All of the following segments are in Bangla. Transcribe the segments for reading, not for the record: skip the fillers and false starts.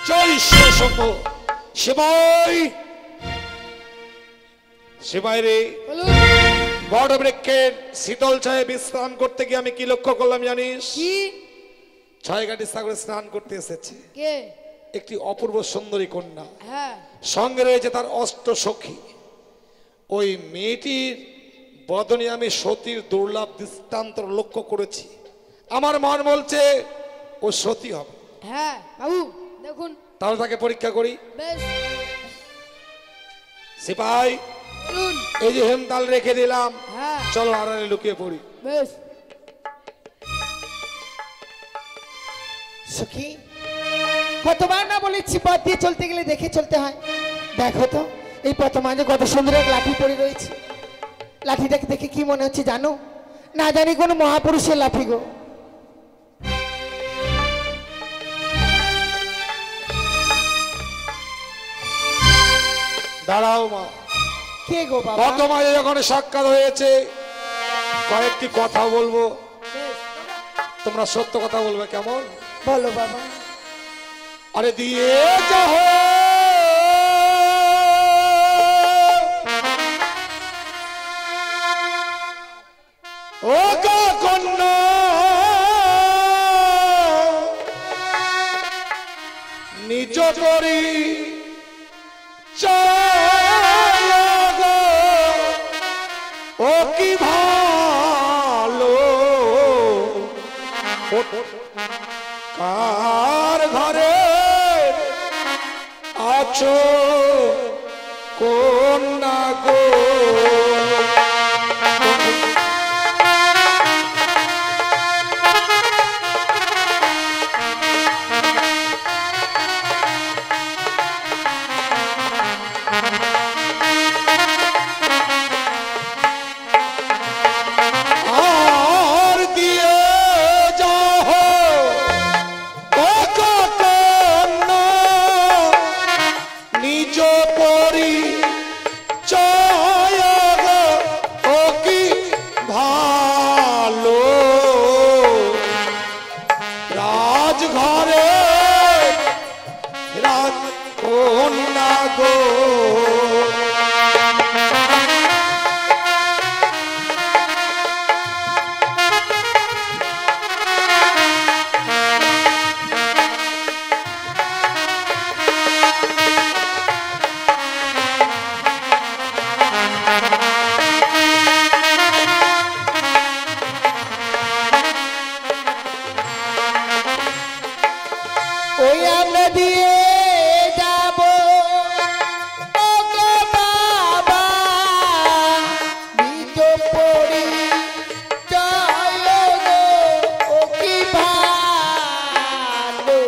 জয় শিবশম্ভ। শিবাই শিবাই রে, বট বৃক্ষের শীতল ছায়ে বিশ্রাম করতে গিয়ে আমি কি লক্ষ্য করলাম জানিস? কি? ছয়ঘাটি সাগরে স্নান করতে এসেছে কে? একটি অপূর্ব সুন্দরী কন্যা, হ্যাঁ সঙ্গে রয়েছে তার অষ্ট সখী। ওই মেয়েটির বদনে আমি সতীর দুর্লভ দৃষ্টান্ত লক্ষ্য করেছি। আমার মন বলছে ও সতী হবে। হ্যাঁ বাবু দেখুন। তাহলে তাকে পরীক্ষা করি। বেশ সিপাই, বলুন। এই যে হেমতাল রেখে দিলাম, হ্যাঁ চলো আড়ালে লুকিয়ে পড়ি। বেশ। সখী, কতবার না বলেছি পথ দিয়ে চলতে গেলে দেখে চলতে হয়। দেখো তো এই পথ মাঝে কত সুন্দর এক লাঠি পড়ে রয়েছে। লাঠিটাকে দেখে কি মনে হচ্ছে জানো? না জানি কোনো মহাপুরুষের লাঠি গো। দাঁড়াও মা। কে গো বাবা? কত মাঝে যখন সাক্ষাৎ হয়েছে, কয়েকটি কথা বলবো, বেশ তোমরা সত্য কথা বলবে, কেমন? বলো বাবা। আরে দিয়ে যাও ও গো কন্যা, নিজ করি ও কি ভালো কার ঘরে আছো কন্যা গো। আর দিয়ে যাও ও গো কন্যা, নিজ পরিচয় গো ও কি ভালো রাজঘরে রাজকন্যা গো। ওই আমরা দিয়ে যাব ও গো বাবা, নিজ পরিচয় গো ও কি ভালো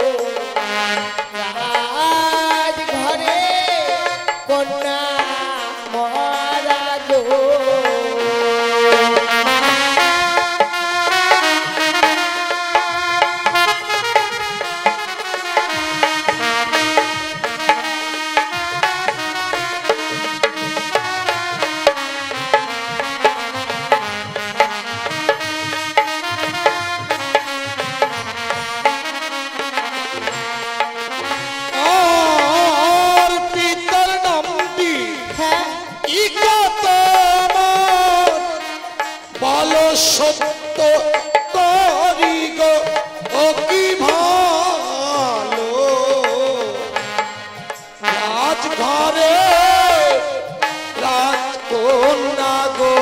রাজঘরে কন্যা মহারাজ। আর পিতার নামটি হ্যাঁ ই কত আমার ভালো সত্য করি গো ও কি ভালো রাজঘরে রাজকন্যা গো।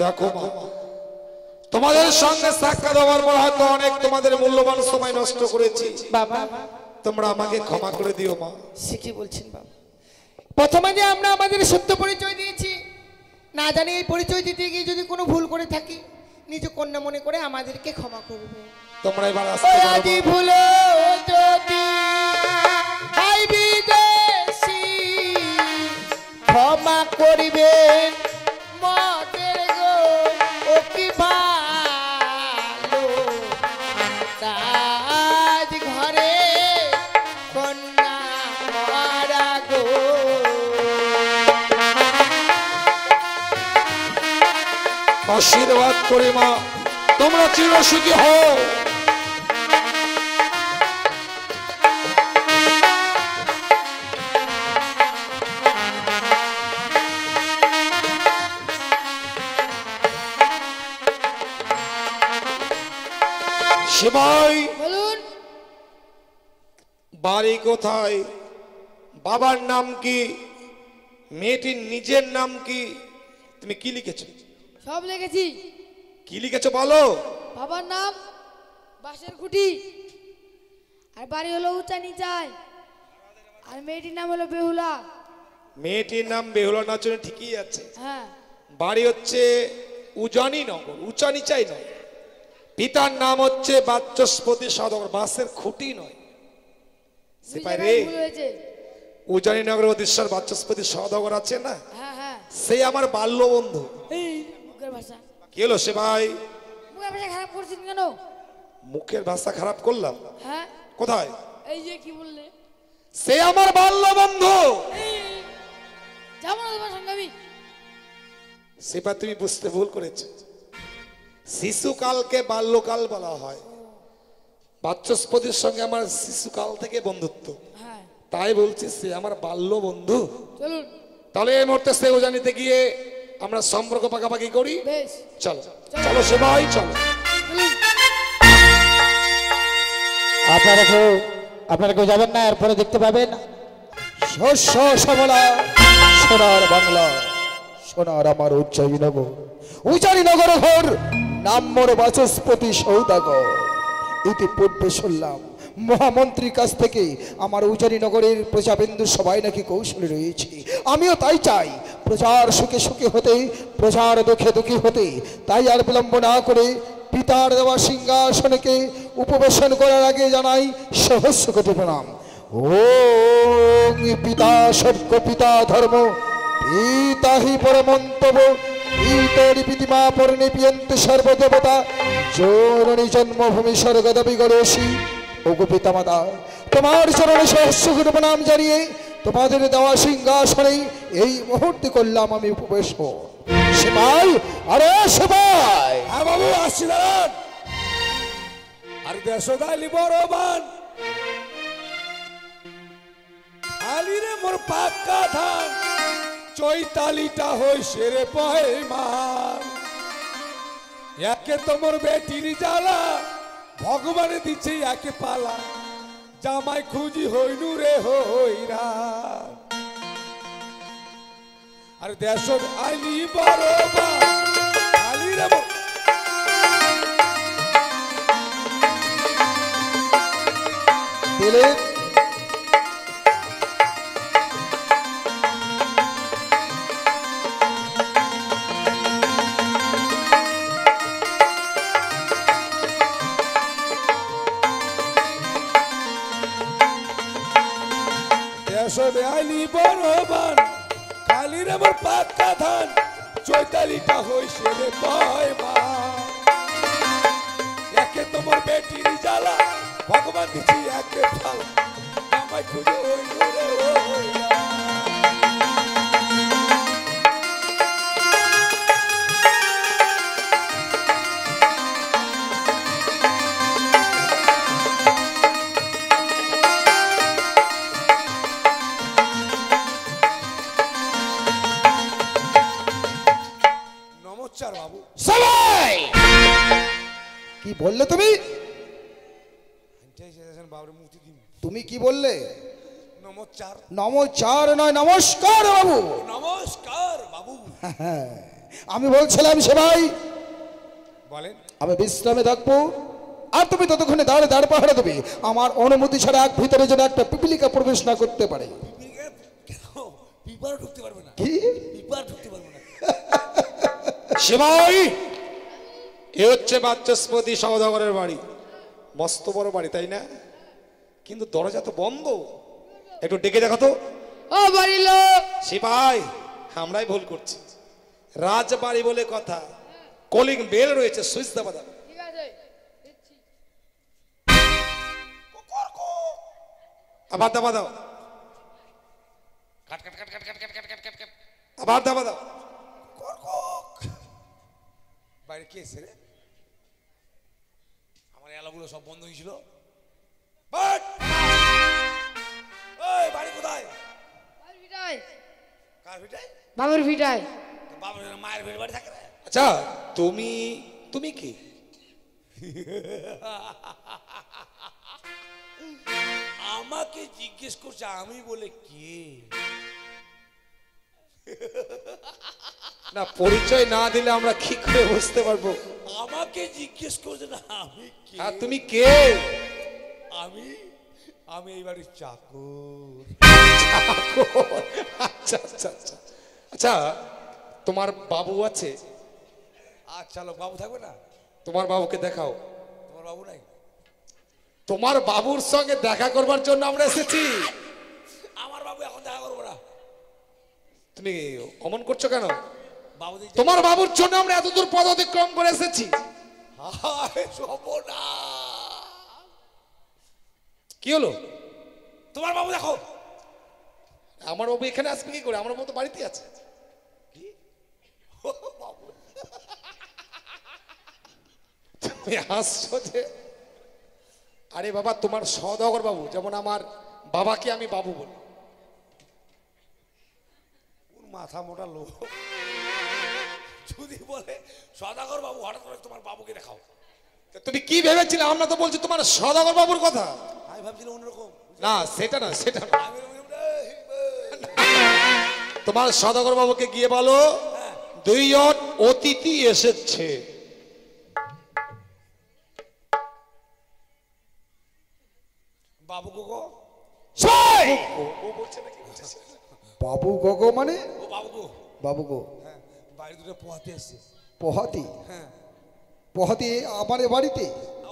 দেখো মা, তোমাদের সঙ্গে সাক্ষাৎ হওয়ার পর হয়তো অনেক তোমাদের মূল্যবান সময় নষ্ট করেছি। বাবা তোমরা আমাকে ক্ষমা করে দিও মা। সে কি বলছেন বাবা? প্রথমে যে আমরা আমাদের সত্য পরিচয় দিয়েছি, না জানি এই পরিচয় দিতে গিয়ে যদি কোনো ভুল করে থাকি, নিজ কন্যা মনে করে আমাদেরকে ক্ষমা করবে। তোমরা এবার আসতে পারো আদি মা। ভুলো যদি হয় বিদেশি, ক্ষমা করিবেন মতের গো ও কি ভালো তাজ ঘরে কন্যা মারা গো। আশীর্বাদ করি মা, তোমরা চিরসুখী হও। সেবাই, বলুন। বাড়ি কোথায়? বাবার নাম কি? মেয়েটির নিজের নাম কি? তুমি কি লিখেছো? সব লিখেছি। কি লিখেছো বলো? বাবার নাম বাঁশের খুঁটি, আর বাড়ি হলো উঁচা নিচাই, আর মেয়েটির নাম হলো বেহুলা। মেয়েটির নাম বেহুলা নাচনে ঠিকই আছে। হ্যাঁ, বাড়ি হচ্ছে উজানি নগর, উঁচা নিচাই নয়। পিতার নাম হচ্ছে বাচস্পতি সদর, বাঁশের খুঁটি নয়। দুই সিপাই রে, জায়গায় ভুল হয়েছে। উজানি নগর অধীশ্বর বাচস্পতি সদর আছে না, হ্যাঁ হ্যাঁ, সেই আমার বাল্য বন্ধু। এই মুখের ভাষা, কি হলো সে ভাই? মুখের ভাষা খারাপ করছেন কেন? মুখের ভাষা খারাপ করলাম হ্যাঁ, কোথায়? এই যে কি বললে, সে আমার বাল্য বন্ধু। যাবো না তোমার সঙ্গে আমি। সেটা তুমি বুঝতে ভুল করেছো। শিশুকালকে বাল্যকাল বলা হয়। বাচস্পতির সঙ্গে আমার শিশুকাল থেকে বন্ধুত্ব, হ্যাঁ, তাই বলছি সে আমার বাল্য বন্ধু। চলুন। তাহলে এই মুহূর্তে সে উজানিতে গিয়ে আমরা সম্পর্ক পাকাপাকি করি। বেশ, চলো চলো সে ভাই চলো। চলুন। আপনারা কেউ যাবেন না, এরপরে দেখতে পাবেন শস্য শ্যামলা সোনার বাংলা, সোনার আমার উজ্জয়িনগর, উজ্জয়িনগর ঘর, নাম মোর বাচস্পতি সৌদাগর। ইতিপূর্বে শুনলাম মহামন্ত্রীর কাছ থেকে আমার উজ্জয়িনগরের প্রজাবিন্দু সবাই নাকি কৌশলে রয়েছে। আমিও তাই চাই, প্রজার সুখে সুখে হতে, প্রজার দুঃখে দুঃখী হতে। তাই আর বিলম্ব না করে পিতার দেওয়া সিংহাসনকে উপবেশন করার আগে জানাই সহস্র কোটি প্রণাম। ওং পিতা স্বর্গ পিতা ধর্ম পিতা হি পরমন্তব পিতরি পিতিমা পরণি পিয়ন্তি সর্বদেবতা জননী জন্মভূমি স্বর্গদেবী গণেশী। ওগো পিতা মাতা, তোমার চরণে সহস্র কোটি প্রণাম জানিয়ে তোমাদের দেওয়া সিংহাসনে এই মুহূর্তে করলাম আমি উপবেশন। সেবাই, আরে সেবাই। হ্যাঁ বাবু, আসছি দাঁড়ান। আর দেশদালি বড়বান আলি রে মোর পাক্কা ধান, চৈতালিটা হইছে রে পয়মান। একে তোমার বেটির জ্বালা, ভগবানে দিচ্ছে একে পালা, জামাই খুঁজি হইনু রে হইরা। আর দেশ আইলি বড়বান আলি রে মোর দিলীপ, আইলি বড়বান খালি রে মোর পাক্কা ধান, চৈতালিটা হইছে রে পয়মান। একে তোমার বেটির জ্বালা, ভগবান দিচ্ছি একে ফালা, আমায় খুঁজে হইল রে হইলা। নমস্কার বাবু। সবাই কি বললে তুমি? বাবুর মুক্তি দিন। তুমি কি বললে? নমস্কার। নমস্কার নয়, নমস্কার বাবু। নমস্কার বাবু। আমি বলছিলাম সবাই বলেন আমি বিশ্রামে থাকবো, আর তুমি ততক্ষণে দাঁড়ে দাঁড় পাহারা দেবে। আমার অনুমতি ছাড়া এক ভিতরে যেন একটা পিপিলিকা প্রবেশ না করতে পারে। কেন পিপার ঢুকতে পারবে না? কি? পিপার ঢুকতে পারবে না? সেবাই, এ হচ্ছে বাচস্পতি সওদাগরের বাড়ি। মস্ত বড় বাড়ি, তাই না? কিন্তু দরজা তো বন্ধ। একটু ডেকে দেখো তো। ও বাড়ির লোক, সেবাই, আমরাই ভুল করছি। রাজবাড়ি বলে কথা, কলিং বেল রয়েছে, সুইচ দাবা দাও। ঠিক আছে দিচ্ছি। আবার দাবা দাও, কাট কাট কাট কাট কাট কাট কাট কাট কাট কাট। আবার দাবা দাও। বাইরে কে এসে রে? আমার এলাকাগুলো সব বন্ধ হয়েছিল। বাট! ওই বাড়ি কোথায়? বাবুর ভিটায়, কার ভিটায়? বাবুর ভিটায়। তোর বাবার মায়ের ভিড় বাড়ি থাকে রে? আচ্ছা, তুমি তুমি কি? আমাকে জিজ্ঞেস করছে আমি বলে কে? না, পরিচয় না দিলে আমরা কি করে বুঝতে পারবো? আমাকে জিজ্ঞেস করছে না আমি কে? আর তুমি কে? আমি আমি এই বাড়ির চাকর। আচ্ছা আচ্ছা আচ্ছা আচ্ছা, তোমার বাবু আছে? আচ্ছা লোক বাবু থাকবে না? তোমার বাবুকে দেখাও। তোমার বাবু নাই? তোমার বাবুর সঙ্গে দেখা করবার জন্য আমরা এসেছি। আমার বাবু এখন দেখা করবো না। তুমি অমন করছো কেন? বাবু দিকে তোমার বাবুর জন্য আমরা এত দূর পথ অতিক্রম করে এসেছি। হায় সর্বনাশ! কি হলো? তোমার বাবু দেখো। আমার বাবু এখানে আসবে কি করে? আমার বাবু তো বাড়িতে আছে। তুমি হাসছো যে? আরে বাবা, তোমার সওদাগর বাবু, যেমন আমার বাবাকে আমি বাবু বলি। কোন মাথা মোটা লোক যদি বলে সদাগর বাবু, হঠাৎ করে তোমার বাবুকে দেখাও। তা তুমি কি ভেবেছিলে? আমরা তো বলছি তোমার সওদাগর বাবুর কথা। আমি ভাবছিলাম অন্যরকম। না, সেটা না, সেটা না। আমি ভাবছিলাম, তোমার সওদাগর বাবুকে গিয়ে বলো দুইজন অতিথি এসেছে। বাবু গো বাবু গগো মানে? ও বাবু গো, বাবু গো হ্যাঁ বাড়ি দুটো পোহাতে এসছে। পোহাতি? হ্যাঁ, পোহাতি আমার এ বাড়িতে?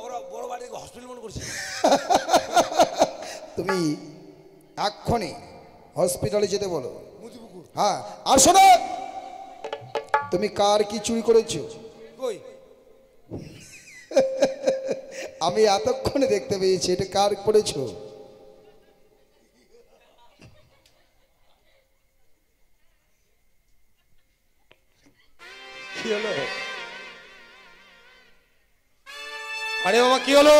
ওরা বড় বাড়ি হসপিটাল মনে করছে। তুমি এক্ষণে হসপিটালে যেতে বলো। মুদিপুকুর হ্যাঁ, আর শোনো, তুমি কার কি চুরি করেছো? কই? আমি এতক্ষণে দেখতে পেয়েছি, এটা কার করেছো? কি হলো? আরে বাবা, কি হলো?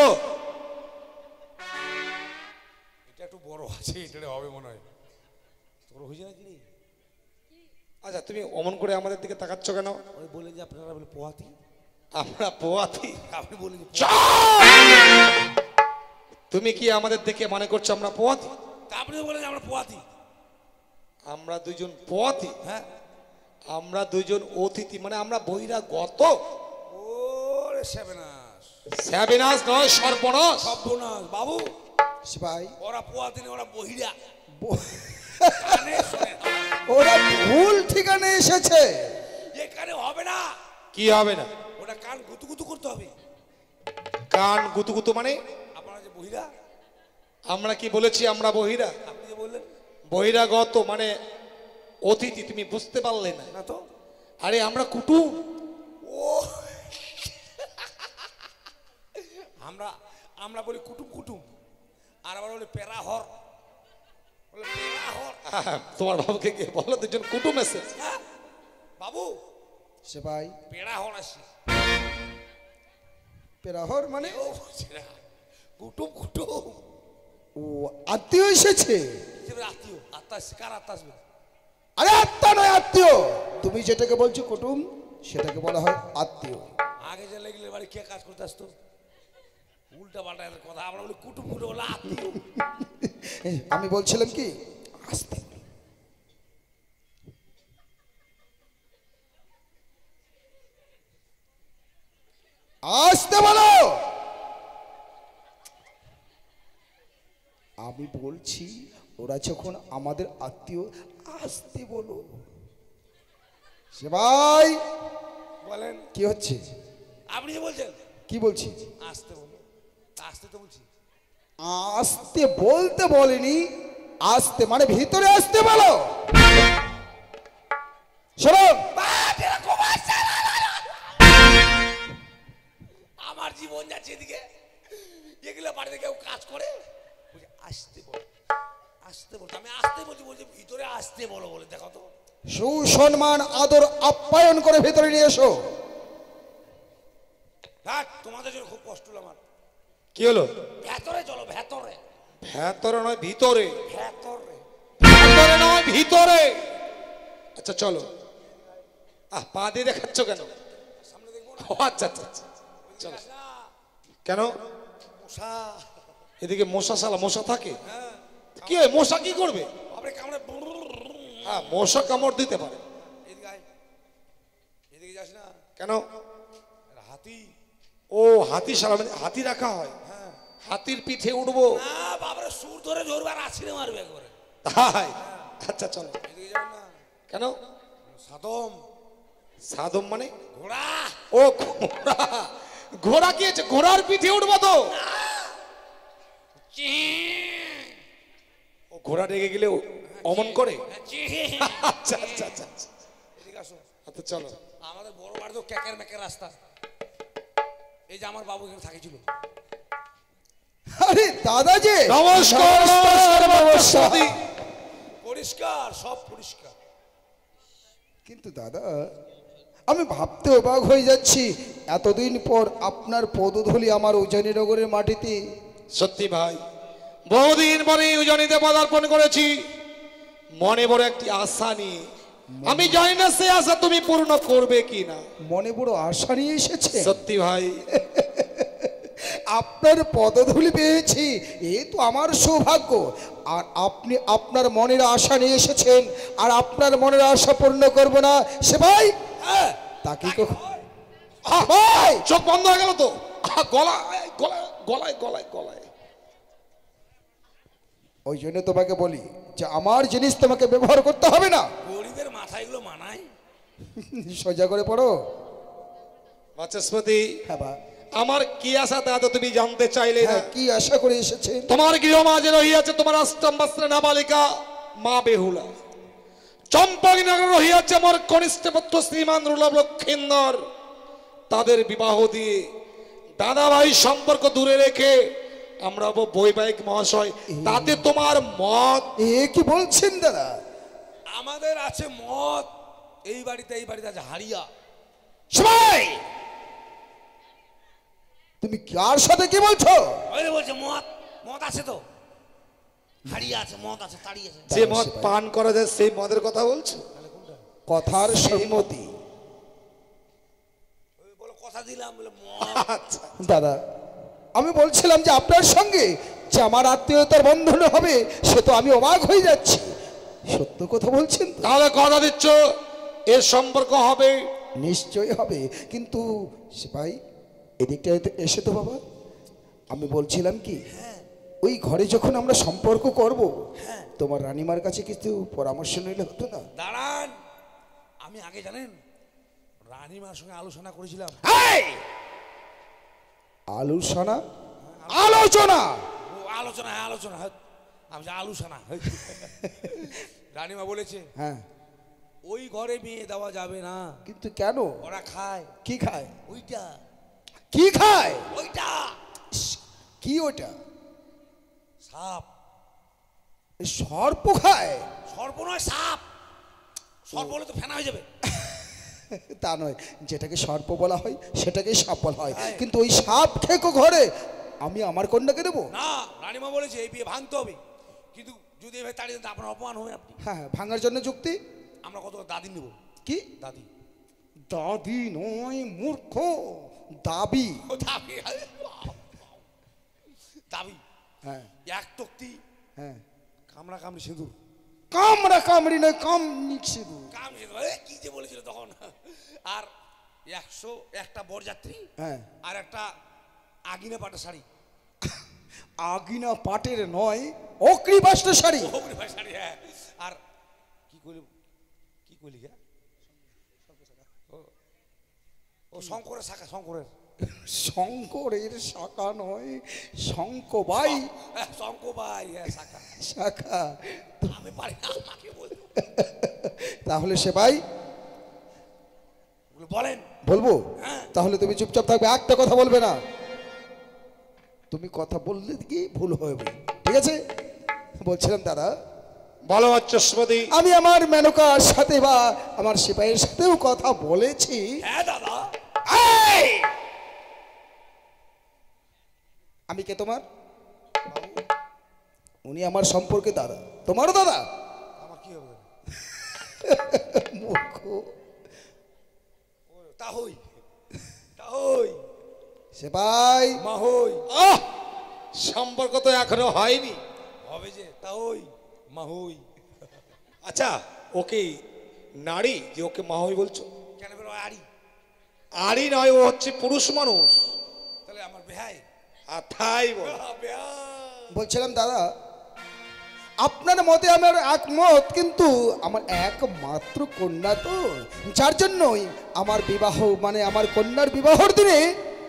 এটা একটু বড় আছে, এটা হবে মনে হয়। তোর হয়েছে নাকি রে? আচ্ছা, তুমি অমন করে আমাদের দিকে তাকাচ্ছ কেন? ওই বললেন যে আপনারা বলে পোহাতি, আমরা পোয়াতি। আপনি বললেন যে তুমি কি আমাদের দেখে মনে করছো আমরা পোয়াতি? তা আপনি তো বললেন যে আমরা পোহাতি। আমরা দুইজন পোয়াতি, হ্যাঁ, আমরা দুইজন অতিথি, মানে আমরা বহিরাগত। ওরে সেবেনাস, স্যাবিনাস নয়, সর্বনাশ। সর্বনাশ। বাবু, ভাই ওরা পোহাতি না, ওরা বহিরা। ব- কানে শোনে না। ওরা ভুল ঠিকানে এসেছে। এখানে হবে না। কি হবে না? ওটা কান গুতু গুতু করতে হবে। কান গুতুগুতু মানে? আপনারা যে বহিরা, আমরা কি বলেছি আমরা বহিরা? আপনি যে বললেন বহিরাগত মানে অতিথি, তুমি বুঝতে পারলে না? না তো। আরে আমরা কুটুম। ও আমরা আমরা বলি কুটুম কুটুম, আর আবার বলি পেরাহর, বলে পেরাহর। তোমার বাবুকে গিয়ে বলো দুজন কুটুম এসে। হ্যাঁ বাবু, সে ভাই পেরাহর আসছে। পেরাহর মানে? ও বুঝছে না, কুটুম কুটুম ও আত্মীয় এসেছে। হিসেবে আত্মীয়। আত্মা আসছে, কার আত্মা আসবে? আরে আত্মা নয়, আত্মীয়। তুমি যেটাকে বলছো কুটুম, সেটাকে বলা হয় আত্মীয়। আগে যে লেগলে বাড়ি কে কাজ করতে আসতো? উল্টা পাল্টা এদের কথা। আমরা বলি কুটুম কুটুম, বলে আত্মীয়। আমি বলছিলাম কি, আস্তে আসতে বলো। আমি বলছি ওরা যখন আমাদের আত্মীয়, আসতে বলো। সে ভাই বলেন কি হচ্ছে? আপনি যে বলছেন কি বলছি? আসতে বলো, আসতে তো বলছি। আসতে বলতে বলেনি, আসতে মানে ভিতরে আসতে বলো। শোনো, আমার জীবন যাচ্ছে এদিকে, এগুলো বাড়িতে কেউ কাজ করে বলছে আসতে বলো, আসতে বলো। আমি আসতে বলছি, বলছে ভিতরে আসতে বলো বলে। দেখো তো, সুসম্মান আদর আপ্যায়ন করে ভিতরে নিয়ে এসো। দেখ তোমাদের জন্য খুব কষ্ট হলো আমার। কি হলো? ভেতরে চলো, ভেতরে, ভেতরে নয় ভিতরে, ভেতরে। ভেতরে নয় ভিতরে। আচ্ছা চলো। পা দিয়ে দেখাচ্ছ কেন? সামনে দেখবো না, ও আচ্ছা আচ্ছা আচ্ছা, চলো। যাস না, কেন? মশা। এদিকে মশা, শালা মশা থাকে? কি হয়, মশা কি করবে? বাপরে কামড়ে। হ্যাঁ, মশা কামড় দিতে পারে। এদিকে আয়, এদিকে যাস না। কেন? এটা হাতি। ও হাতি, শালা হাতি রাখা হয়? হাতির পিঠে উঠবো? না বাপরে, সুর ধরে ধরবে আর আছড়ে মারবে একবারে। তাই? আচ্ছা চলো। এদিকে যাবেন না। কেন? সাদম সাদম মানে? ঘোড়া। ও ঘোড়া। ঘোড়া কি আছে? ঘোড়ার পিঠে উঠবো তো? ও ঘোড়া রেগে গেলে অমন করে? আচ্ছা আচ্ছা আচ্ছা আচ্ছা। এদিকে আসো। আচ্ছা চলো। আমাদের বড় বাড়ি তো ক্যাকের ম্যাকের রাস্তা। এই যে আমার বাবু এখানে থাকেছিল। আরে দাদা যে, নমস্কার, নমস্কার, নমস্কার। পরিষ্কার, সব পরিষ্কার। কিন্তু দাদা আমি ভাবতে অবাক হয়ে যাচ্ছি, এতদিন পর আপনার পদধূলি আমার উজানিনগরের মাটিতে। সত্যি ভাই, বহুদিন পরে উজানিতে পদার্পণ করেছি, মনে বড় একটি আশা নিয়ে। আমি জানি না সে আশা তুমি পূর্ণ করবে কি না। মনে বড় আশা নিয়ে এসেছে। সত্যি ভাই, আপনার পদধূলি পেয়েছি, এ তো আমার সৌভাগ্য। আর আপনি আপনার মনের আশা নিয়ে এসেছেন, আর আপনার মনের আশা পূর্ণ করব না সে ভাই, তাকে ভাই চোখ বন্ধ হয়ে গেল তো। গলায় গলায় গলায় গলায় গলায়। ওই জন্য তোমাকে বলি যে আমার জিনিস তোমাকে ব্যবহার করতে হবে না। গরিবের মাথায় এগুলো মানায়। সোজা করে পড়ো। বাচস্পতি, হ্যাঁ বা, আমার কি আশা তা তো তুমি জানতে চাইলে না। হ্যাঁ, কি আশা করে এসেছেন? তোমার গৃহমাঝে রহিয়াছে তোমার অষ্টম বস্ত্রে নাবালিকা মা বেহুলা। চম্পকনগরে রহিয়াছে আমার কনিষ্ঠ পুত্র শ্রীমান রুলভ লক্ষিন্দর। তাদের বিবাহ দিয়ে দাদা ভাই সম্পর্ক দূরে রেখে আমরা বৈবাহিক মহাশয়, তাতে তোমার মত? এ কি বলছেন দাদা? আমাদের আছে মদ, এই বাড়িতে আছে হাড়িয়া। সবাই তুমি কার সাথে কি বলছো? ওই যে বলছে মদ, মদ আছে তো, হাড়িয়া আছে, মদ আছে, তাড়ি আছে। যে মদ পান করা যায় সেই মদের কথা বলছো? কথার সম্মতি। ওই বলো কথা দিলাম বলে মদ। আচ্ছা, দাদা আমি বলছিলাম যে আপনার সঙ্গে যে আমার আত্মীয়তার বন্ধন হবে, সে তো আমি অবাক হয়ে যাচ্ছি। সত্য কথা বলছেন তো? তাহলে কথা দিচ্ছ এর সম্পর্ক হবে? নিশ্চয়ই হবে, কিন্তু ভাই এদিকটা এসে তো বাবা, আমি বলছিলাম কি, ওই ঘরে যখন আমরা সম্পর্ক করব, তোমার রানীমার কাছে কিছু পরামর্শ নিলে হতো না? দাঁড়ান, আমি আগে জানেন রানীমার সঙ্গে আলোচনা করেছিলাম। আলোচনা? আলোচনা? ও আলোচনা, হ্যাঁ আলোচনা, আমি আলোচনা। রানীমা বলেছে হ্যাঁ, ওই ঘরে মেয়ে দেওয়া যাবে না। কিন্তু কেন? ওরা খায়। কি খায়? ওইটা। কি খায়? ওইটা কি ওটা? সাপ। সর্প খায়? সর্প নয়, সাপ। সর্প হলে তো ফেনা হয়ে যাবে। তা নয়, যেটাকে সর্প বলা হয় সেটাকে সাপ বলা হয়, হ্যাঁ। কিন্তু ওই সাপ খেকো ঘরে আমি আমার কন্যাকে দেবো? না, রানীমা বলেছে এই বিয়ে ভাঙতে হবে, কিন্তু যদি এভাবে তাড়িয়ে দেন আপনার অপমান হবে। আপনি হ্যাঁ, ভাঙার জন্য যুক্তি? আমরা কত দাদি নেব। কি দাদি? দাদি নয় মূর্খ, দাবি। ও দাবি, দাবি। হ্যাঁ এক তক্তি হ্যাঁ, কামড়া কামড়ি সিঁদুর। কামড়া কামড়ি নয়, কামড়ি সিঁদুর। কামড়ি সিঁদুর, কি যে বলেছিল তখন। আর 101টা বরযাত্রী হ্যাঁ আর একটা আগিনা পাটা শাড়ি। আগিনা পাটের নয়, অগ্রিবাষ্ট শাড়ি। অগ্রিবাষ্ট শাড়ি, হ্যাঁ। আর কি কইলি গা? ও শঙ্করের শাখা, শঙ্করের শঙ্করের শাখা নয়, শঙ্কবাই শঙ্কবাই, হ্যাঁ শাখা। শাখা। আমি পারি না, আমাকে বল। তাহলে সে ভাই বলেন। বলবো? তাহলে তুমি চুপচাপ থাকবে, একটা কথা বলবে না। তুমি কথা বললে কি ভুল হবে, ঠিক আছে? বলছিলাম দাদা, বলো বাচস্পতি। আমি আমার মেনকার সাথে বা আমার সিপাহীর সাথেও কথা বলেছি। হ্যাঁ দাদা। আমি কে তোমার? উনি আমার সম্পর্কে দাদা, তোমারও দাদা। আমার কি হবে? মূর্খ। তা হই, তা হই, সে ভাই মা হই। সম্পর্ক তো এখনো হয়নি। হবে যে, তা হই, মা হই। আচ্ছা, ওকে নারী যে ওকে মাহই বলছো? কেন বেরো আড়ি? আরই নয়, ও হচ্ছে পুরুষ মানুষ। তাহলে আমার বেহাই। আর তাই বল। বলছিলাম দাদা, আপনার মতে আমার একমত, কিন্তু আমার একমাত্র কন্যা তো, যার জন্যই আমার বিবাহ, মানে আমার কন্যার বিবাহর দিনে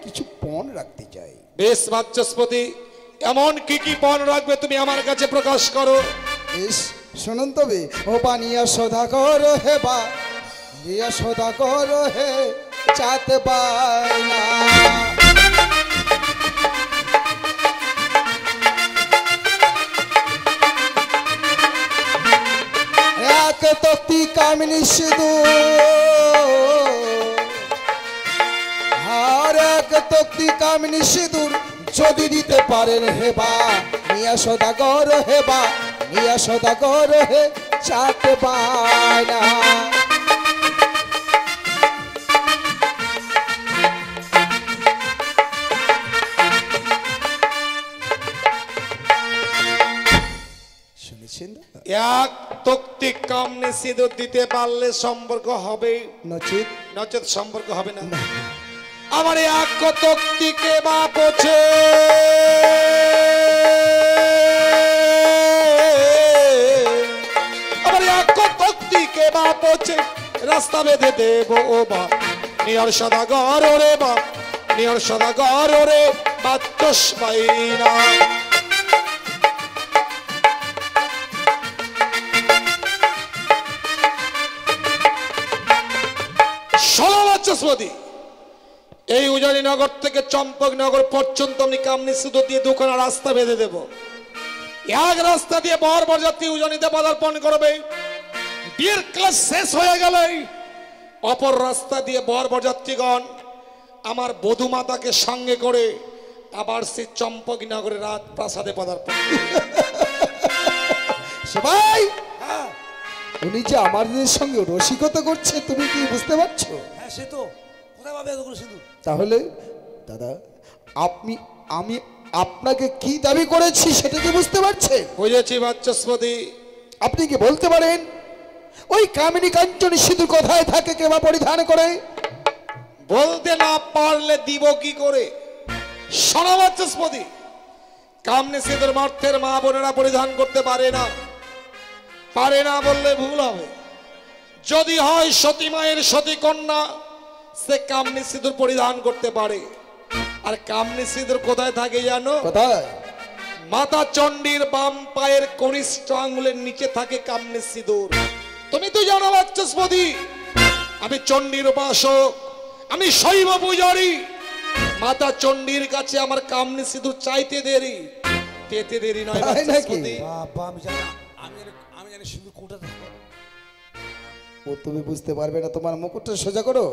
কিছু পণ রাখতে চাই। বেশ বাচস্পতি, এমন কি কি পণ রাখবে তুমি আমার কাছে প্রকাশ করো। বেশ শুনুন তবে। ও পানিয়া সদা কর হে বা, নিয়া সদা কর হে চাতে বায়না। এক তক্তি কামিনী সিঁদুর, আর এক তক্তি কামিনী সিঁদুর যদি দিতে পারেন হে বা, নিয়া সদাগর হে বা, নিয়া সদাগর হে চাতে বায়না। শুনেছেন? এক তক্তি কামনে সিঁদুর দিতে পারলে সম্পর্ক হবে, নচিত নচেত সম্পর্ক হবে না। আমার এক তক্তিকে বা পছে আমার এক তক্তিকে বা পছে রাস্তা বেঁধে দেব ও বা, নিয়র সদাগর রে বা, নিয়র সদাগর রে বাচস্পাই না। বাচস্পতি, এই উজানি নগর থেকে চম্পক নগর পর্যন্ত আমি কামনি সিঁদুর দিয়ে দুখানা রাস্তা বেঁধে দেব। এক রাস্তা দিয়ে বর বরযাত্রী উজানিতে পদার্পণ করবে, বিয়ের কাজ শেষ হয়ে গেলে অপর রাস্তা দিয়ে বর বরযাত্রীগণ আমার বধূ মাতাকে সঙ্গে করে আবার সেই চম্পক নগরে রাত প্রাসাদে পদার্পণ করবে। সবাই, উনি যে আমাদের সঙ্গে রসিকতা করছে, তুমি কি বুঝতে পারছো? হ্যাঁ সে তো, কোথায় পাবে এতগুলো সিঁদুর? তাহলে দাদা, আমি আপনাকে কি দাবি করেছি সেটা কি বুঝতে পারছেন? বুঝেছি বাচস্পতি। আপনি কি বলতে পারেন ওই কামিনী কাঞ্চনী সিঁদুর কোথায় থাকে, কেবা পরিধান করে? বলতে না পারলে দিব কি করে? শোনো বাচস্পতি, কামনে সিঁদুর মর্তের মা বোনেরা পরিধান করতে পারে না। পারে না বললে ভুল হবে। যদি হয় সতী মায়ের সতী কন্যা, সে কামনি সিঁদুর পরিধান করতে পারে। আর কামনি সিঁদুর কোথায় থাকে জানো? কোথায়? মাতা চণ্ডীর বাম পায়ের কনিষ্ঠ আঙ্গুলের নিচে থাকে কামনি সিঁদুর। তুমি তো জানো বাচস্পতি, আমি চণ্ডীর উপাসক, আমি শৈব পূজারী। মাতা চণ্ডীর কাছে আমার কামনি সিঁদুর চাইতে দেরি, পেতে দেরি নয় তাই নাকি? বাচস্পতি। বাবা আমি জানি, আমি জানি সিঁদুর কোটা থাকে। ও তুমি বুঝতে পারবে না, তোমার মুকুটটা সোজা করো।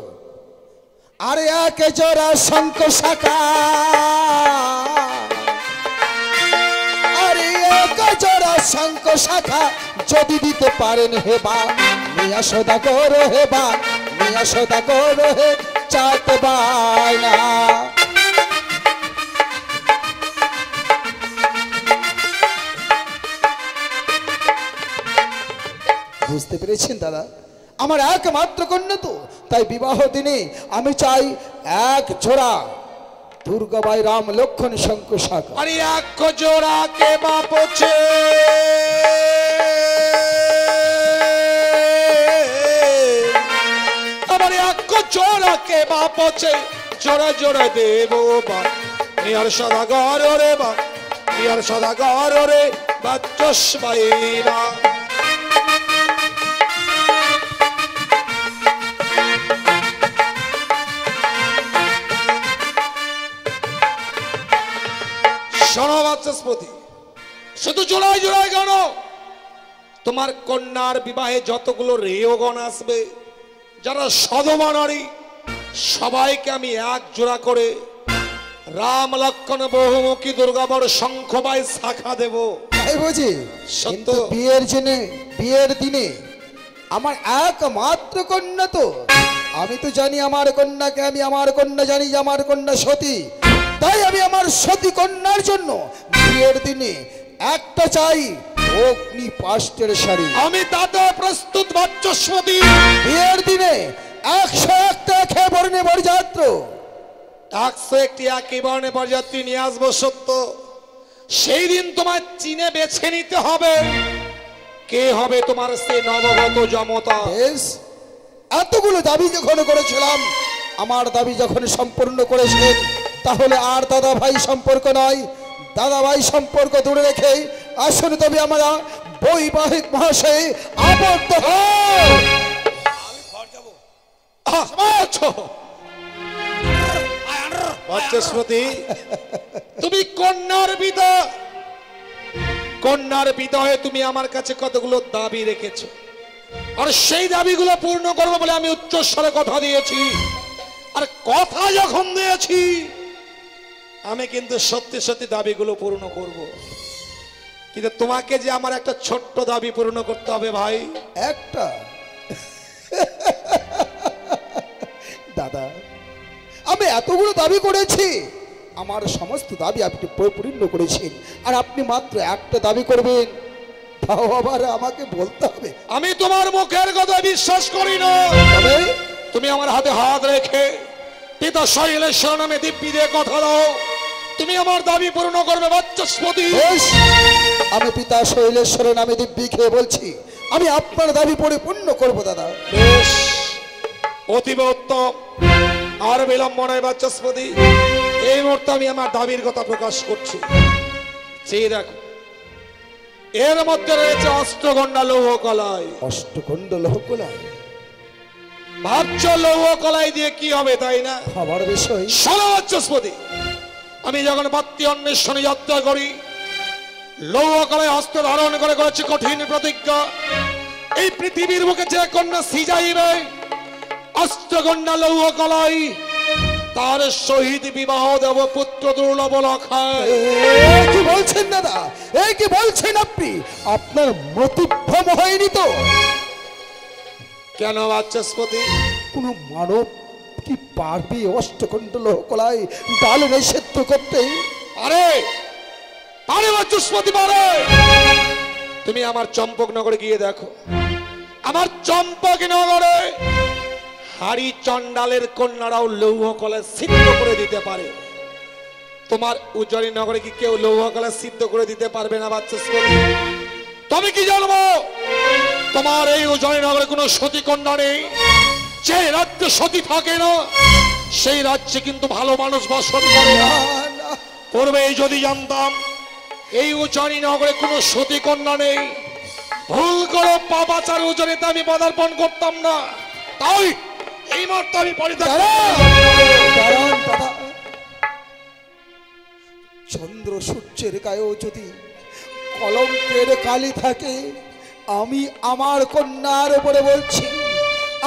আরে এক জোড়া শঙ্খ শাখা, আরে এক জোড়া শঙ্খ শাখা যদি দিতে পারেন হে বা, নিয়া সদা কর হে বা, নিয়া সদা কর হে চাতে বায়না। বুঝতে পেরেছেন দাদা? আমার একমাত্র কন্যা তো, তাই বিবাহ দিনে আমি চাই এক জোড়া দুর্গাবাই রাম লক্ষণ শঙ্খ শাখা। আরে এক জোড়া কে বাপছে আমার এক জোড়া কে বাপছে জোড়া জোড়া দেব বা নিয়ার সদাগর রে বা নিয়ার সদাগর রে বাচ্চস বাইরা। শোনো বাচস্পতি, শুধু জোড়ায় জোড়ায় গণ তোমার কন্যার বিবাহে যতগুলো রেয়গণ আসবে যারা সদমা নারী সবাইকে আমি এক জোড়া করে রাম লক্ষণ বহুমুখী দুর্গাবর শঙ্খবাই শাখা দেব। তাই বুঝি? সত্য। কিন্তু বিয়ের দিনে আমার একমাত্র কন্যা তো, আমি তো জানি আমার কন্যাকে, আমি আমার কন্যা জানি যে আমার কন্যা সতী, তাই আমি আমার সতী কন্যার জন্য বিয়ের দিনে একটা চাই অগ্নি পাষ্টের শাড়ি। আমি তাতে প্রস্তুত বাচস্পতি। বিয়ের দিনে 101টা খেয়ে বর্ণে বরযাত্র, 101টি একই বর্ণে বরযাত্রী নিয়ে আসবো সত্য। সেই দিন তোমার চিনে বেছে নিতে হবে কে হবে তোমার সেই নবগত জমতা। বেশ, এতগুলো দাবি যখন করেছিলাম, আমার দাবি যখন সম্পূর্ণ করেছেন, তাহলে আর দাদা ভাই সম্পর্ক নয়, দাদা ভাই সম্পর্ক দূরে রেখে আসুন তবে আমরা বৈবাহিক মহাশয়ে আবদ্ধ হই। বাচস্পতি, তুমি কন্যার পিতা হয়ে তুমি আমার কাছে কতগুলো দাবি রেখেছো, আর সেই দাবিগুলো পূর্ণ করবো বলে আমি উচ্চস্বরে কথা দিয়েছি। আর কথা যখন দিয়েছি আমি কিন্তু সত্যি সত্যি দাবিগুলো পূর্ণ করব। কিন্তু তোমাকে যে আমার একটা ছোট্ট দাবি পূর্ণ করতে হবে ভাই। একটা দাদা, আমি এতগুলো দাবি করেছি, আমার সমস্ত দাবি আপনি পূর্ণ করেছেন, আর আপনি মাত্র একটা দাবি করবেন, তাও আবার আমাকে বলতে হবে। আমি তোমার মুখের কথা বিশ্বাস করি না। তবে তুমি আমার হাতে হাত রেখে পিতা শৈলেশ্বর নামে দিব্যি দিয়ে কথা দাও, তুমি আমার দাবি পূর্ণ করবে বাচস্পতি। বেশ, আমি পিতা শৈলেশ্বরের নামে দিব্যি খেয়ে বলছি, আমি আপনার দাবি পরিপূর্ণ করবো দাদা। বেশ, অতীব উত্তম। আর বিলম্ব নয় বাচস্পতি, এই মুহূর্তে আমি আমার দাবির কথা প্রকাশ করছি। চেয়ে দেখো, এর মধ্যে রয়েছে অষ্টগন্ডা লৌহ কলাই। অষ্টকণ্ড লোহকলায় ভাবছ লৌহ কলাই দিয়ে কি হবে, তাই না? আমার বিষয় শোনো বাচস্পতি, আমি যখন বাত্তি অন্বেষণে যাত্রা করি, লৌহ কলাই হস্ত ধারণ করে করেছি কঠিন প্রতিজ্ঞা, এই পৃথিবীর বুকে যে কন্যা সিজাইবে অষ্টকন্যা লৌহ কলাই, তার সহিত বিবাহ দেব পুত্র দুর্লভ লখায়। কি বলছেন দাদা, এই কি বলছেন আপনি? আপনার মতিভ্রম হয়নি তো? কেন বাচস্পতি? কোন মানব কি পারবে অষ্টকণ্ড লোহকলায় ডাল নিষিদ্ধ করতে? আরে পারে বাচস্পতি, পারে। তুমি আমার চম্পকনগরে গিয়ে দেখো, আমার চম্পকনগরে হাড়ি চন্ডালের কন্যারাও লৌহ কলা সিদ্ধ করে দিতে পারে। তোমার উজ্জয়িনী নগরে কি কেউ লৌহ কলা সিদ্ধ করে দিতে পারবে না বাচস্পতি? তুমি কি জানবো তোমার এই উজ্জয়িনী নগরে কোনো সতী কন্যা নেই? যে রাজ্যে সতী থাকে না সেই রাজ্যে কিন্তু ভালো মানুষ বসত করে না। পূর্বে যদি জানতাম এই উজ্জয়িনী নগরে কোনো সতী কন্যা নেই, ভুল করে পাপাচার উজ্জয়িনীতে আমি পদার্পণ করতাম না। তাই এই মুহূর্তে আমি পরিত্যাগ দাঁড়ান দাদা, চন্দ্র সূর্যের গায়েও যদি কলঙ্কের কালি থাকে, আমি আমার কন্যার উপরে বলছি,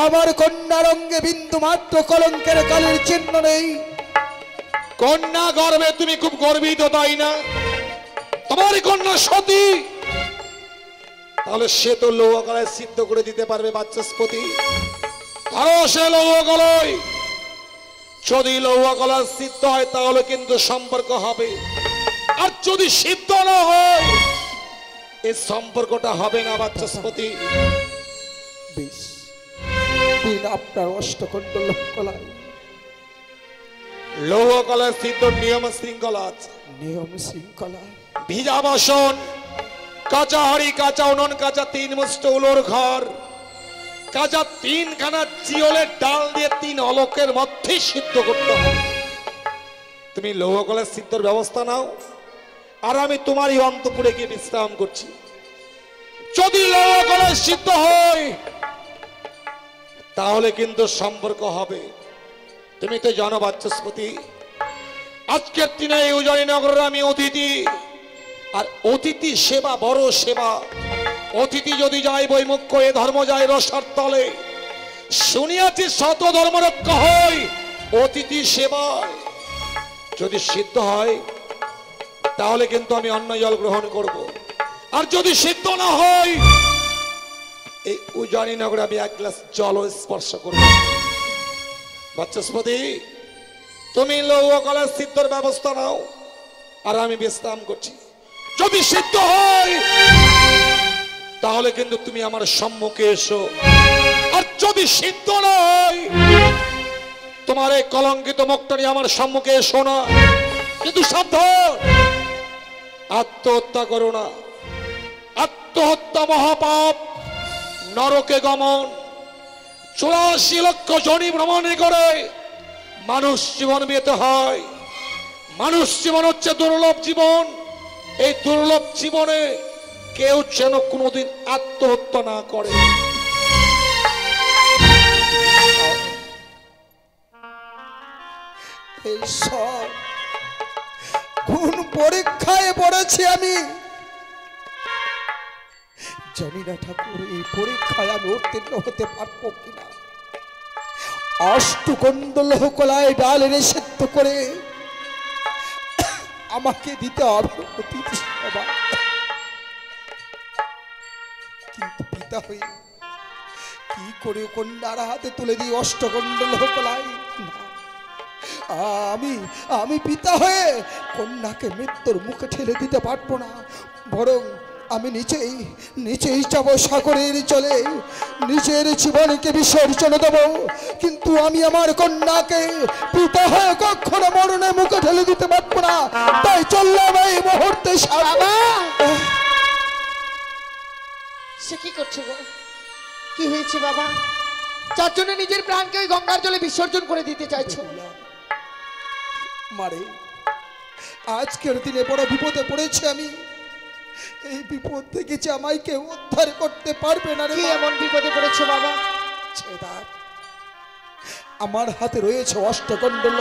আমার কন্যার অঙ্গে বিন্দু মাত্র কলঙ্কের কালির চিহ্ন নেই। কন্যা গর্বে তুমি খুব গর্বিত, তাই না? তোমার কন্যা সতী, তাহলে সে তো লৌহ কলায় সিদ্ধ করে দিতে পারবে বাচস্পতি। আরো সে লৌহ কলায়, যদি লৌহ কলা সিদ্ধ হয় তাহলে কিন্তু সম্পর্ক হবে, আর যদি সিদ্ধ না হয় এই সম্পর্কটা হবে না বাচস্পতি। বেশ, দিন আপনার অষ্টকণ্ডল কলায় লৌহ কলায় সিদ্ধ নিয়ম শৃঙ্খলা আছে। নিয়ম শৃঙ্খলা ভিজা বাসন, কাঁচা হাড়ি, কাঁচা উনুন, কাঁচা 3 মুষ্ট উলোর ঘর, কাঁচা 3খানা চিওলের ডাল দিয়ে 3 অলকের মধ্যে সিদ্ধ করতে হবে। তুমি লৌহ কলায় সিদ্ধর ব্যবস্থা নাও, আর আমি তোমারই অন্তপুরে গিয়ে বিশ্রাম করছি। যদি লৌহ কলায় সিদ্ধ হয় তাহলে কিন্তু সম্পর্ক হবে। তুমি তো জানো বাচস্পতি, আজকের দিনে এই উজানি নগরের আমি অতিথি, আর অতিথি সেবা বড় সেবা। অতিথি যদি যায় বৈমুখ্য, এ ধর্ম যায় রসার তলে। শুনিয়াছি শত ধর্ম রক্ষা হয় অতিথি সেবায়। যদি সিদ্ধ হয় তাহলে কিন্তু আমি অন্ন জল গ্রহণ করব, আর যদি সিদ্ধ না হয় এই উজানি নগরে আমি 1 গ্লাস জল স্পর্শ করব। বাচস্পতি, তুমি লৌহ কলায় সিদ্ধর ব্যবস্থা নাও, আর আমি বিশ্রাম করছি। যদি সিদ্ধ হয় তাহলে কিন্তু তুমি আমার সম্মুখে এসো, আর যদি সিদ্ধ নয় তোমার এই কলঙ্কিত মুখটা নিয়ে আমার সম্মুখে এসো না। কিন্তু সাবধান, আত্মহত্যা করো না। আত্মহত্যা মহাপাপ, নরকে গমন। 84 লক্ষ জনি ভ্রমণে করে মানুষ জীবন পেতে হয়। মানুষ জীবন হচ্ছে দুর্লভ জীবন। এই দুর্লভ জীবনে কেউ যেন কোনোদিন আত্মহত্যা না করে। এই সব কোন পরীক্ষায় পড়েছি আমি জানি না ঠাকুর। এই পরীক্ষায় আমি উত্তীর্ণ হতে পারবো কিনা। অষ্টকণ্ডল কলায় ডাল এনে সেদ্ধ করে আমাকে দিতে হবে অতিথি সেবা। কিন্তু পিতা হয়ে কি করে কন্যার হাতে তুলে দিই অষ্টকণ্ডল কলায়? আমি পিতা হয়ে কন্যাকে মৃত্যুর মুখে ঠেলে দিতে পারবো না। বরং আমি নিচেই যাব সাগরের জলে, নিজের জীবনকে বিসর্জন দেব। কিন্তু আমি আমার কন্যাকে পিতা হয়ে কখনো মরণের মুখে ঠেলে দিতে পারবো না। তাই চললাম এই মুহূর্তে। সে কি করছে গো? কি হয়েছে বাবা? যার জন্য নিজের প্রাণকে ওই গঙ্গার জলে বিসর্জন করে দিতে চাইছো? মারে, আজকের দিনে বড় বিপদে পড়েছি আমি। এই বিপদ থেকে যে আমায় কেউ উদ্ধার করতে পারবে না রে। কি এমন বিপদে পড়েছো বাবা? ছেদার, আমার হাতে রয়েছে অষ্টকণ্ডল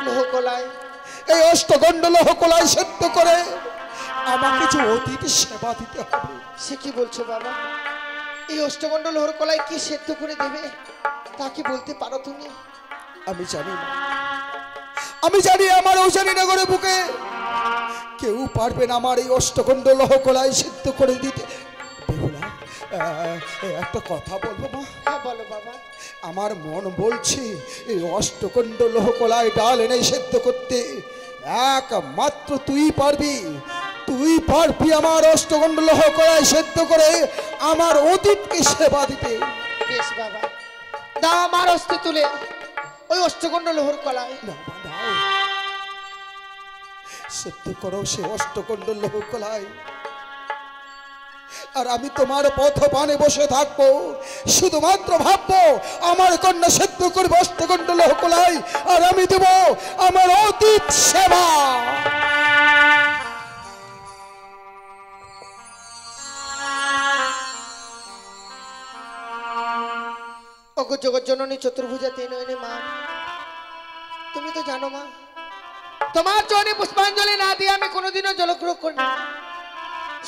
লোহকলায়। এই অষ্টকণ্ডল লোহকলায় সেদ্ধ করে আমাকে যে অতিথি সেবা দিতে হবে। সে কি বলছো বাবা? এই অষ্টকণ্ডল লোহকলায় কি সেদ্ধ করে দেবে তা কি বলতে পারো তুমি? আমি জানি না। আমি জানি আমার উজানি নগরের বুকে কেউ পারবে না আমার এই অষ্টকণ্ডল লোহকলায় সিদ্ধ করে দিতে। বেহুলা, একটা কথা বলবো মা? হ্যাঁ বলো বাবা। আমার মন বলছে এই অষ্টকণ্ডল লোহকলায় ডাল এনে সিদ্ধ করতে একমাত্র তুই পারবি। তুই পারবি আমার অষ্টকণ্ডল লোহকলায় সিদ্ধ করে আমার অতীতকে সেবা দিতে। বেশ বাবা, দাও আমার হস্ত তুলে ওই অষ্টকণ্ডল লোহকলায়। সত্য করো সে অষ্টকণ্ডল লোহকলায়, আর আমি তোমার পথ পানে বসে থাকবো। শুধুমাত্র ভাববো আমার কন্যা সেদ্ধ করবে অষ্টকণ্ডল লোহকলায়, আর আমি দেব আমার অতীত সেবা। ওগো জগজ্জননী চতুর্ভুজা তেনয়নে মা, তুমি তো জানো মা, তোমার চরণে পুষ্পাঞ্জলি না দিয়ে আমি কোনোদিনও জলগ্রহণ করি না।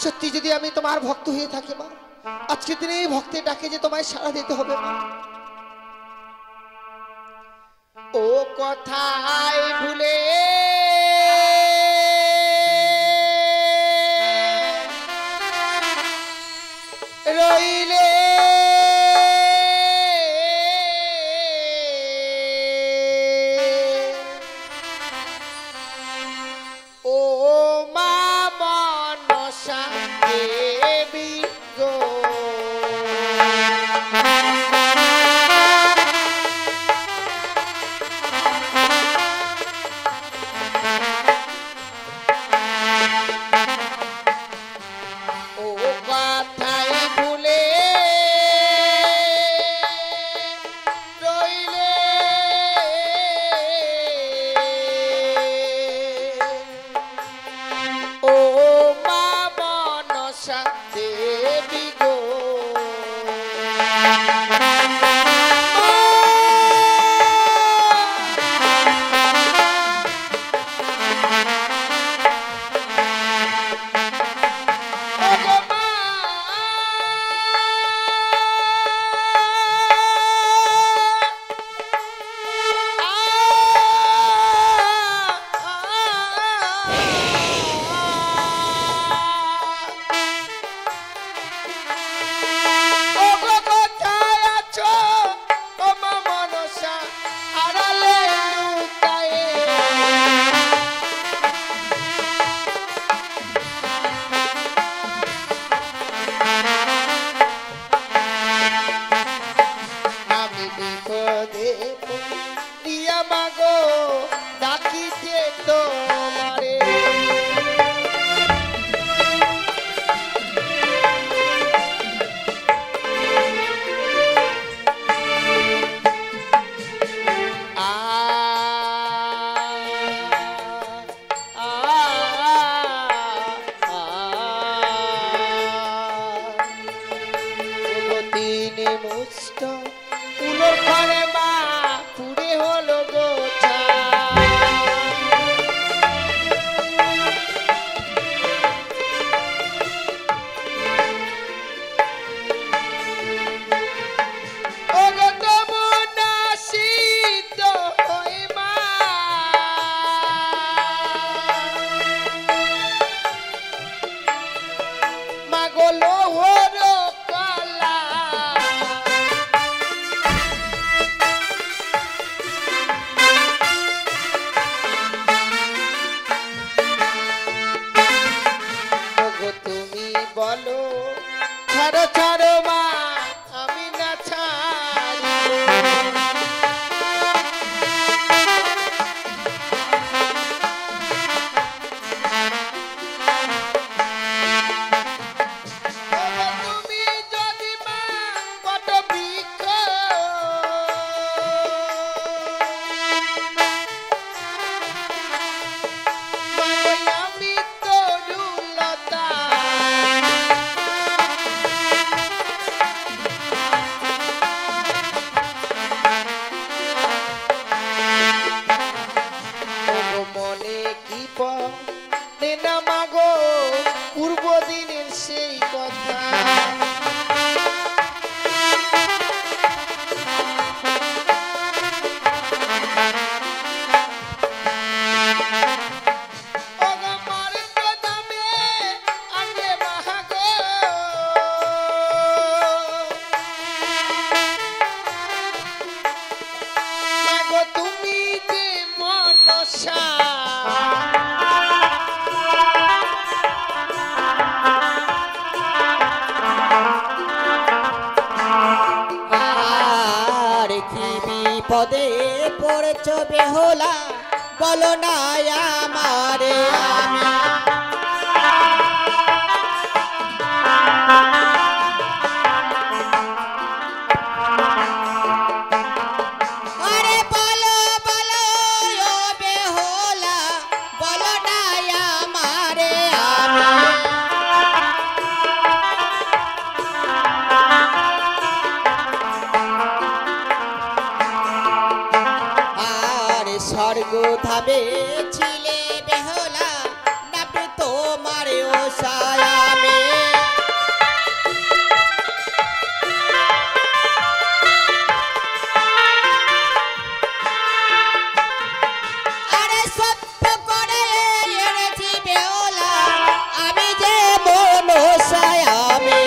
সত্যি যদি আমি তোমার ভক্ত হয়ে থাকি মা, আজকের দিনে এই ভক্তের ডাকে যে তোমায় সাড়া দিতে হবে মা। ও কথায় ভুলে রইলে গো ডাকিতে তোমারে। বলো ছাড়ো ছাড়ো মা আমি না তুমি যদি মা বট বৃক্ষ আমি তরুলতা মনে কি পড়ে না মাগো পূর্ব দিনের সেই কথা তুমি যে মনসা আর কি বিপদে পড়েছ বেহুলা বলো না আমারে আমি আরে বলো বলো ও বেহুলা বলো না আমারে আমি আর স্বর্গ ধাবে ছিলে বেহুলা নাপে তোমার ও সায়ামে আরে সত্য করে এনেছি বেহুলা আমি যে মনসায়ামে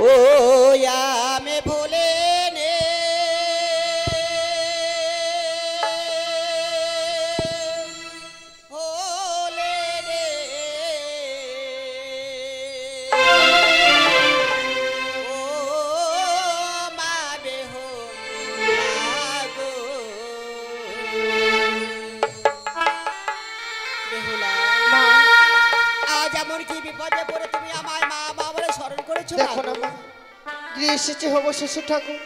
ও আমি ভুলে নে হলে রে ও মা বেহুলা গো বেহুলা আজ এমন কি বিপদে পড়ে তুমি আমায় মা মা বলে স্মরণ করেছো দেখো না মা গৃহে এসেছে হবো শ্বশুর ঠাকুর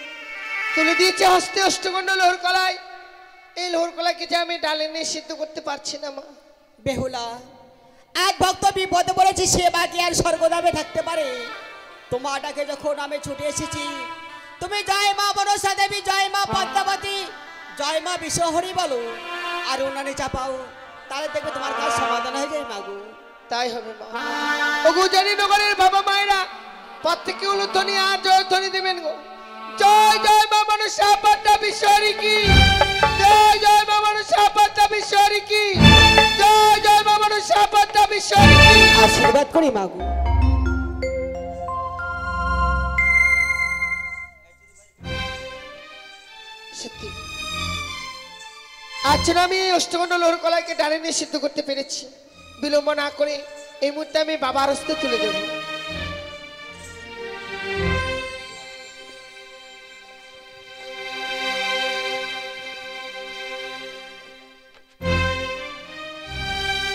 তুলে দিয়েছে হস্তে অষ্টগণ্ড লোহর কলাই এই লোহর কলাইকে যে আমি ডালে নিয়ে সিদ্ধ করতে পারছি না মা বেহুলা আজ ভক্ত বিপদে পড়েছি সে বাকি আর স্বর্গধামে থাকতে পারে তোমাটাকে যখন আমি ছুটে এসেছি তুমি জয় মা মনসা দেবী জয় মা পদ্মাবতী জয় মা বিশ্বহরি বলো আর উনানে চাপাও তাহলে দেখবে তোমার কাজ সমাধান হয়ে যায় মাগো তাই হবে মা ওগো জানি নগরের বাবা মায়েরা প্রত্যেকে উলুধ্বনি আর জয়ধ্বনি দেবেন গো জয় জয় মা মনসা পদ্মা বিশ্বহরি কি জয় জয় মা মনসা পদ্মা বিশ্বহরি কি জয় জয় মা মনসা পদ্মা বিশ্বহরি কি আশীর্বাদ করি মাগো সত্যি আজ আমি এই অষ্টগণ্ড লোহর কলাইকে ডালে নিয়ে সিদ্ধ করতে পেরেছি বিলম্ব না করে এই মুহূর্তে আমি বাবার হস্তে তুলে দেবো।